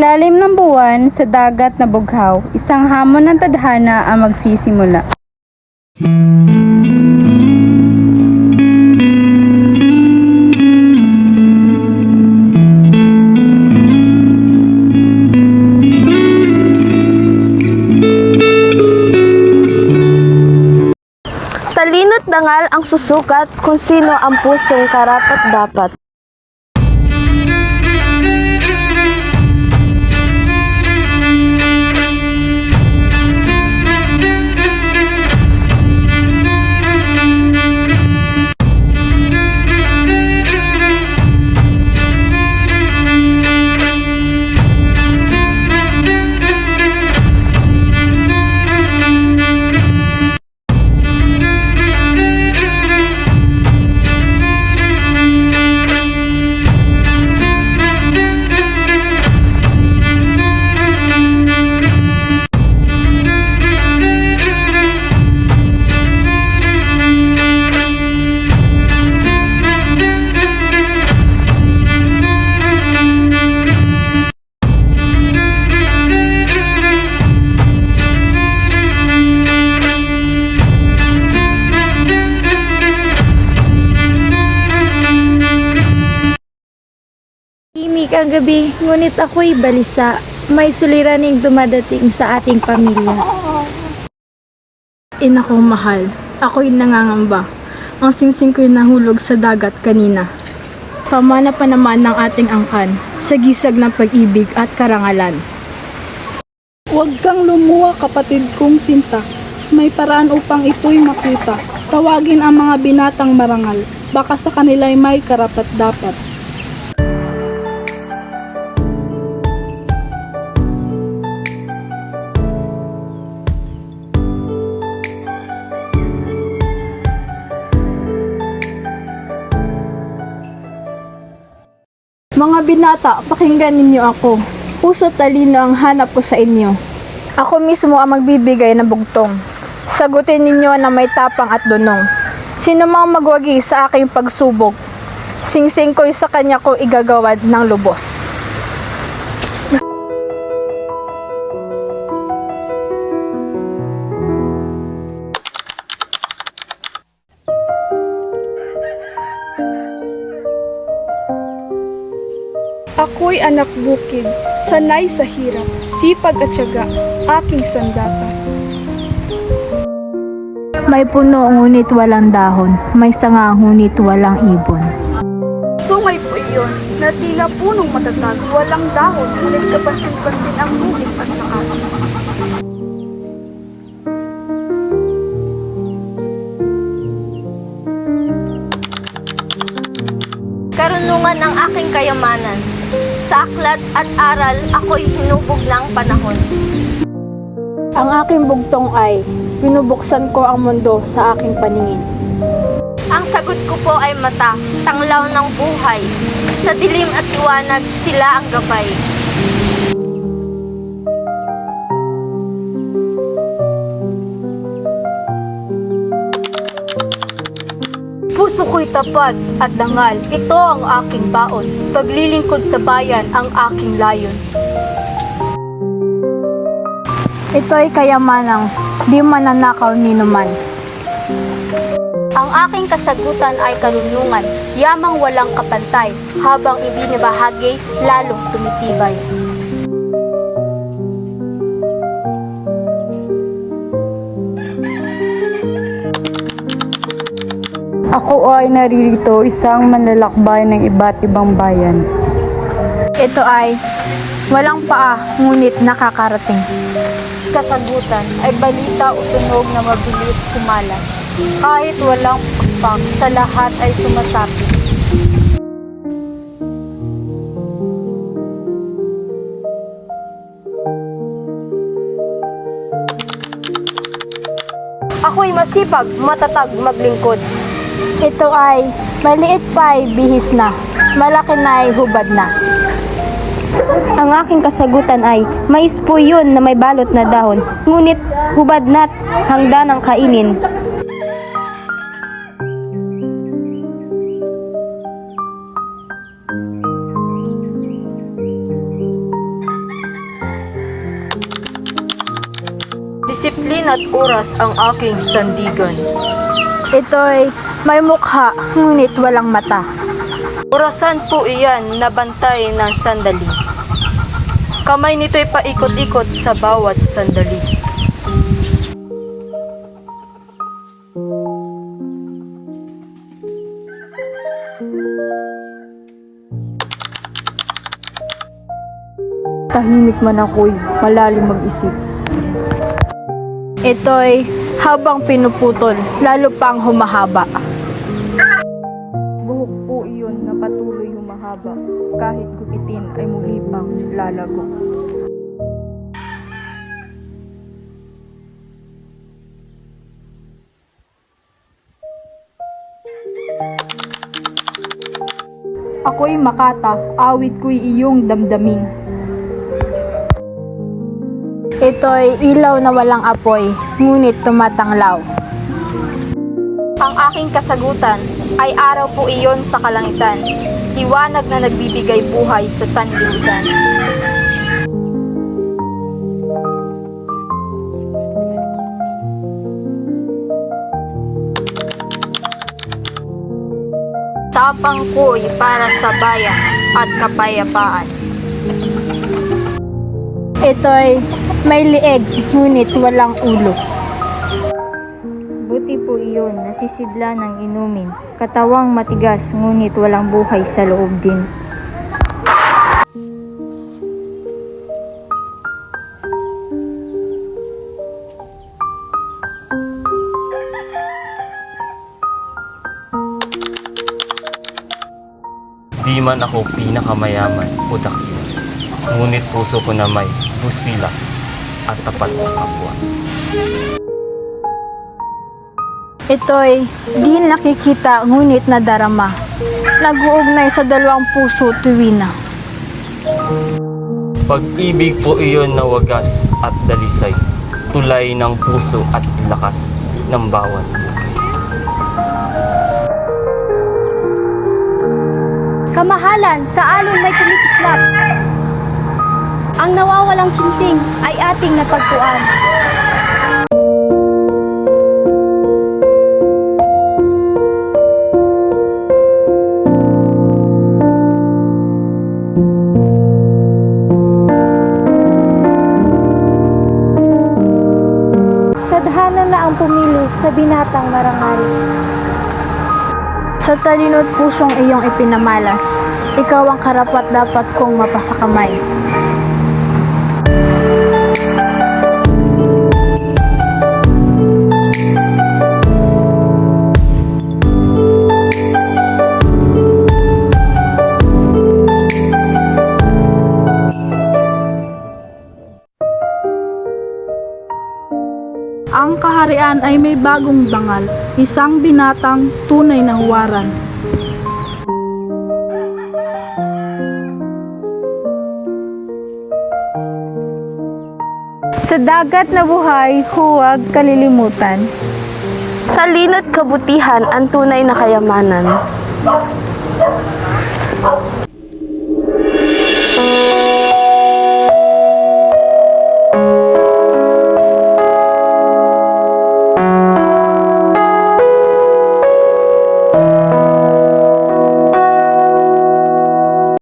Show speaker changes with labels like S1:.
S1: ilalim ng buwan, sa dagat na bughaw, isang hamon ng tadhana ang magsisimula.
S2: Talino't dangal ang susukat kung sino ang pusong karapat-dapat.
S3: Tahimik ang gabi, ngunit ako'y balisa. May suliraning dumadating sa ating pamilya.
S4: Ina ko mahal, ako'y nangangamba. Ang singsing ko'y nahulog sa dagat kanina. Pamana pa naman ng ating angkan sa gisag ng pag-ibig at karangalan.
S5: Huwag kang lumuha, kapatid kong Sinta. May paraan upang ito'y makita. Tawagin ang mga binatang marangal. Baka sa kanila'y may karapat-dapat.
S4: Mga binata, pakinggan ninyo ako. Puso't talino ang hanap ko sa inyo. Ako mismo ang magbibigay ng bugtong. Sagutin ninyo na may tapang at dunong. Sino mang magwagi sa aking pagsubok, singsing ko'y sa kanya ko igagawad ng lubos.
S5: Ako'y anak bukid, sanay sa hirap, sipag at tiyaga, aking sandata.
S4: May puno ngunit walang dahon, may sanga ngunit walang ibon.
S5: Sungay po iyon, na tila punong matatag, walang dahon, ngunit kapansin-pansin ang lugis at lakas.
S2: Karunungan ang aking kayamanan. Sa aklat at aral, ako'y hinubog ng panahon.
S4: Ang aking bugtong ay, binubuksan ko ang mundo sa aking paningin.
S2: Ang sagot ko po ay mata, tanglaw ng buhay. Sa dilim at liwanag, sila ang gabay.
S6: Puso ko'y tapat at dangal, ito ang aking baon. Paglilingkod sa bayan ang aking layon.
S4: Ito'y kayamanang di mananakaw ninuman.
S6: Ang aking kasagutan ay karunungan, yamang walang kapantay, habang ibinibahagi, lalong tumitibay.
S1: Ako ay naririto, isang manlalakbay ng iba't ibang bayan.
S4: Ito ay walang paa ngunit nakakarating.
S6: Kasagutan ay balita o tunog na mabilis kumalat. Kahit walang pakpak, sa lahat ay sumasapit. Ako'y masipag, matatag, maglingkod.
S4: Ito ay maliit pa ay bihis na, malaki na ay hubad na.
S3: Ang aking kasagutan ay, mais po yun na may balot na dahon, ngunit hubad na't hangda ng kainin.
S6: at oras ang aking sandigan.
S4: Ito'y may mukha, ngunit walang mata.
S6: Orasan po iyan na bantay ng sandali. Kamay nito'y paikot-ikot sa bawat sandali.
S5: Tahimik man ako'y malalim mag-isip.
S4: Ito'y habang pinuputol, lalo pang humahaba.
S1: Buhok po iyon na patuloy humahaba, kahit gupitin ay muli pang lalago.
S5: Ako'y makata, awit ko'y iyong damdamin.
S4: Ito'y ilaw na walang apoy, ngunit tumatanglaw.
S2: Ang aking kasagutan ay araw po iyon sa kalangitan, liwanag na nagbibigay buhay sa sanlibutan. Tapang ko'y para sa bayan at kapayapaan.
S4: Ito'y may lieg, ngunit walang ulo.
S3: Buti po iyon, nasisidla ng inumin. Katawang matigas, ngunit walang buhay sa loob din.
S7: Di man ako pinakamayaman o dakila, ngunit puso ko na may busila at tapat sa kapwa.
S4: Ito'y di nakikita, ngunit nadarama. Nag-uugnay sa dalawang puso tuwina.
S7: Pag-ibig po iyon na wagas at dalisay, tulay ng puso at lakas ng bawat buhay.
S3: Kamahalan, sa alon may kumikislap. Ang nawawalang sinting ay ating natagpuan. Tadhana na ang pumili sa binatang marangal.
S4: Sa talino't pusong iyong ipinamalas, ikaw ang karapat-dapat kong mapasakamay.
S5: Ang kaharian ay may bagong bangal, isang binatang tunay na huwaran.
S1: Sa dagat na buhay, huwag kalilimutan.
S8: Sa lino't kabutihan ang tunay na kayamanan.